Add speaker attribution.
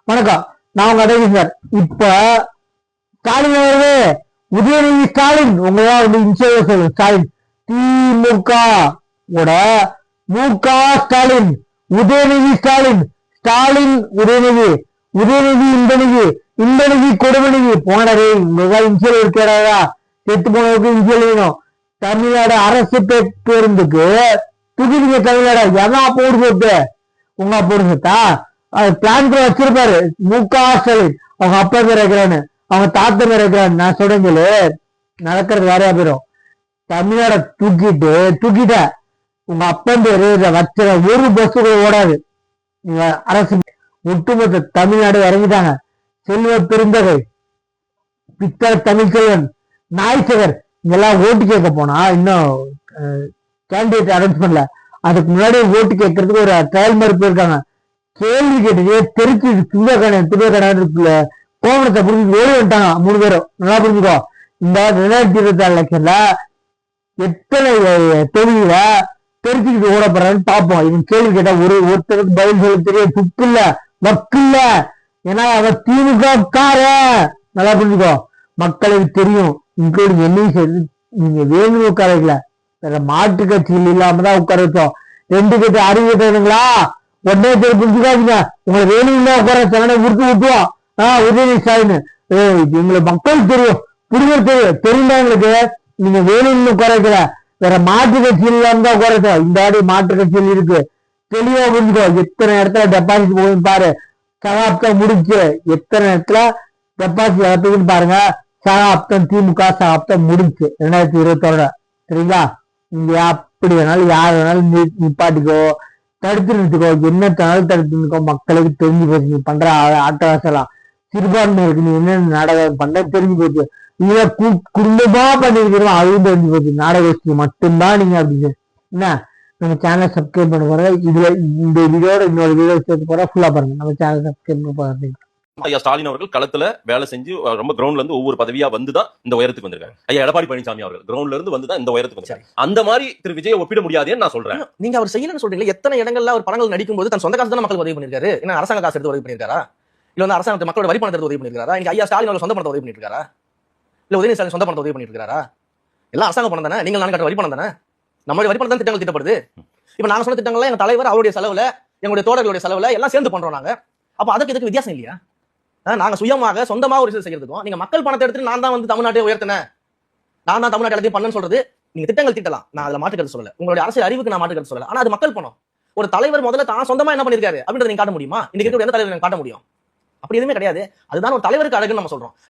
Speaker 1: வணக்கம். நான் உங்க அடேகர். இப்ப ஸ்டாலின் அவர்களே, உதயநிதி ஸ்டாலின் உங்களா வந்து ஸ்டாலின் திமுக முக ஸ்டாலின், உதயநிதி ஸ்டாலின், ஸ்டாலின் உதயநிதி, உதயநிதி இன்பநிதி, இன்பநிதி கொடுமநிதி போனரே உங்களால் இன்சியல் இருக்கிறதா? செத்து போனதுக்கு இன்சியல் வேணும். தமிழ்நாடு அரசு பேருந்துக்கு தூக்கிடுங்க. தமிழ்நாடு எல்லாம் போடு சொத்து உங்க போடு சொத்தா? பிளான் கூட வச்சிருப்பாரு முக ஸ்டாலின். அவங்க அப்பா பேர் வைக்கிறான்னு, அவங்க தாத்தா பேர் வைக்கிறான்னு. நான் சொல்றேன் நடக்கிறது வேறையா போயிடும். தமிழ்நாட தூக்கிட்ட உங்க அப்பா பேரு வச்ச ஒரு பஸ் கூட ஓடாது. நீங்க அரசு ஒட்டுமொத்த தமிழ்நாடு இறங்கிட்டாங்க. செல்வ பெருந்தகை, பித்தள தமிழ்ச்செல்வன், நாய்சகர் இதெல்லாம் ஓட்டு கேட்க போனா இன்னும் கேண்டிடேட் அனௌன்ஸ் பண்ணல. அதுக்கு முன்னாடி ஓட்டு கேட்கறதுக்கு ஒரு ட்ரையல் மாதிரி போயிருக்காங்க. கேள்வி கேட்டு தெரிச்சு துணியக்கான கோவணத்தை புரிஞ்சு ஓடி வந்துட்டாங்க 3 பேரும். நல்லா புரிஞ்சுக்கோ. இந்த 2024 எலெக்ஷன்ல எத்தனை தொகுதியில தெரிச்சுக்கிட்டு ஓடப்படுறான்னு பார்ப்போம். இவன் கேள்வி கேட்டா ஒருத்தருக்கு பதில் சொல்ல தெரிய துப்பு இல்ல, வக்கு இல்ல. ஏன்னா அவன் திமுக கார. நல்லா புரிஞ்சுக்கோ. மக்களுக்கு தெரியும், இன்க்ளூடிங் என்னையும் சரி. நீங்க வேணும் உட்கார வைக்கல, வேற மாற்று கட்சியில் இல்லாமதான் உட்கார வச்சோம். 2 கட்சி அறிவு கட்டுங்களா உடனே பேர் புரிஞ்சுக்காதீங்க. உங்களை வேணும்னா உட்கார வச்சாங்கன்னா உருட்டு ஊட்டுவோம். உதயநிதி ஸ்டாலின் எங்களுக்கு மக்கள் தெரியும், புரிதல் தெரியுமா எங்களுக்கு? நீங்க வேணும்னு உட்கார வைக்கல, வேற மாற்று கட்சியில் இல்லாம தான் உட்கார வச்சோம். இந்த ஆடி மாற்று கட்சியில் இருக்கு. தெளிவா புரிஞ்சுக்கோ. எத்தனை இடத்துல டெபாசிட் போகுதுன்னு பாரு. சகாப்தம் முடிச்சு எத்தனை இடத்துல டெபாசிட் இழப்புன்னு பாருங்க. சகாப்தம் திமுக சகாப்தம் முடிச்சு 2021. சரிங்களா? நீங்க அப்படி வேணாலும் யார் வேணாலும் நிப்பாட்டிக்கோ, தடுத்து நிறுத்துக்கோ, என்ன தடுத்து நிற்கோ. மக்களுக்கு தெரிஞ்சு போச்சு நீ பண்ற ஆட்டவாசலாம். சிறுபான்மையிற்கு நீ என்ன நாடகம் பண்ண தெரிஞ்சு போச்சு. இத குடும்பமா பண்ணிருக்கிறோம், அதுவும் தெரிஞ்சு போச்சு. நாடகோஷ்டி மட்டும்தான் நீங்க அப்படின்னு என்ன. நம்ம சேனலை சப்ஸ்கிரைப் பண்ண போற. இதுல இந்த வீடியோட இன்னொரு வீடியோ சேர்த்து போற ஃபுல்லா பாருங்க. நம்ம சேனல் சப்ஸ்கிரைப் பண்ண போறேன்.
Speaker 2: ஐயா ஸ்டாலின் அவர்கள் களத்துல வேலை செஞ்சு ரொம்ப கிரவுண்ட்ல இருந்து ஒவ்வொரு பதவியா வந்துதான் இந்த உயரத்துக்கு வந்திருக்காங்க. ஐயா எடப்பாடி பழனிசாமி அவர்கள் கிரவுண்ட்ல இருந்து வந்துதான் இந்த உயரத்துக்கு வந்தாங்க. அந்த மாதிரி திரு விஜய் ஒப்பிட முடியாதுன்னு நான் சொல்றேன்.
Speaker 3: நீங்க அவர் செய்யலன்னு சொல்றீங்க. எத்தனை இடங்கள்ல அவர் படங்கள் நடிக்கும் போது தன் சொந்த காசு தான் மக்களுக்கு உதவி பண்ணிருக்காரு. என்ன அரசாங்க காசு எடுத்து உதவி பண்ணிருக்காரா? இல்ல வந்து அரசாங்கத்தை மக்களோட வரி பணத்தை எடுத்து உதவி பண்ணிருக்காரா? இன்னைக்கு ஐயா ஸ்டாலின் அவர்கள் சொந்த பணத்தை உதவி பண்ணிருக்காரா? இல்ல உதயநிதி ஸ்டாலின் சொந்த பணத்தை உதவி பண்ணிருக்காரா? எல்லாம் அரசாங்க பணம் தானே. நீங்கள் நான் கட்ட வரி பணம் தானே. நம்மளுடைய வரி பணம் தான் திட்டங்கள் திட்டப்படுது. இப்ப நாங்க சொன்ன திட்டங்கள்லாம் எங்க தலைவர் அவருடைய செலவுல, எங்களுடைய தோழர்களுடைய செலவுல எல்லாம் சேர்ந்து பண்றோம் நாங்க. அப்ப அதுக்கு இதுக்கு வித்தியாசம் இல்லையா? நாங்க சுயமாக சொந்தமா ஒரு விஷயம் செய்யறதுக்கும் நீங்க மக்கள் பணத்தை எடுத்து நான் தான் வந்து தமிழ்நாட்டை உயர்த்தினேன், நான் தான் தமிழ்நாட்டை எல்லாத்தையும் பண்ணு சொல்றது. நீங்க திட்டங்கள் திட்டலாம், நான் அதுல மாற்றுக்கிறது சொல்லல. உங்களுடைய அரசியல் அறிவுக்கு நான் மாற்றுக்கிறது சொல்லல. ஆனா அது மக்கள் பணம். ஒரு தலைவர் முதல்ல தான் சொந்தமா என்ன பண்ணிருக்காரு அப்படின்றத நீங்க காட்ட முடியுமா? இன்னைக்கு எந்த தலைவர் காட்ட முடியும்? அப்படி எதுவுமே கிடையாது. அதுதான் ஒரு தலைவருக்கு அழகுன்னு நம்ம சொல்றோம்.